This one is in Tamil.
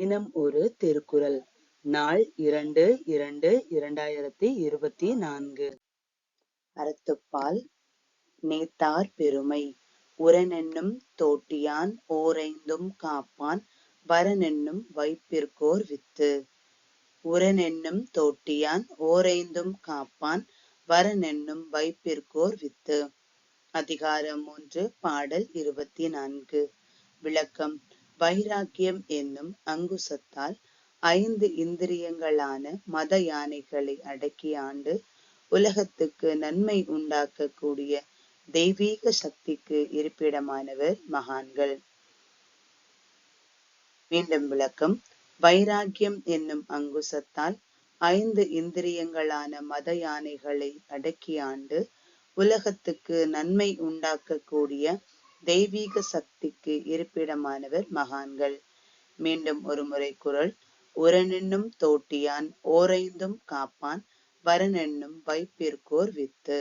தினம் ஒரு திருக்குறள். நாள் 2/2/2024. அறத்துப்பால். நேத்தார் பெருமை. உரனென்னும் தோட்டியான் ஓரைந்தும் காப்பான் வரனென்னும் வைப்பிற்கோர் வித்து. உரனென்னும் தோட்டியான் ஓரைந்தும் Kaappaan வரனென்னும் வைப்பிற்கோர் with. அதிகாரம் 3, பாடல் 24. விளக்கம். வைராக்கியம் என்னும் அங்குசத்தால் 5 இந்திரியங்களான மத யானைகளை அடக்கி ஆண்டு உலகத்துக்கு நன்மை உண்டாக்கக்கூடிய தெய்வீக சக்திக்கு இருப்பிடமானவர் மகான்கள். மீண்டும் விளக்கம். வைராக்கியம் என்னும் அங்குசத்தால் 5 இந்திரியங்களான மத யானைகளை அடக்கி ஆண்டு உலகத்துக்கு நன்மை உண்டாக்கக்கூடிய தெய்வீக சக்திக்கு இருப்பிடமானவர் மகான்கள். மீண்டும் ஒரு முறை குறள். உரனென்னும் தோட்டியான் ஓரைந்தும் காப்பான் வரனென்னும் வைப்பிற்கோர் வித்து.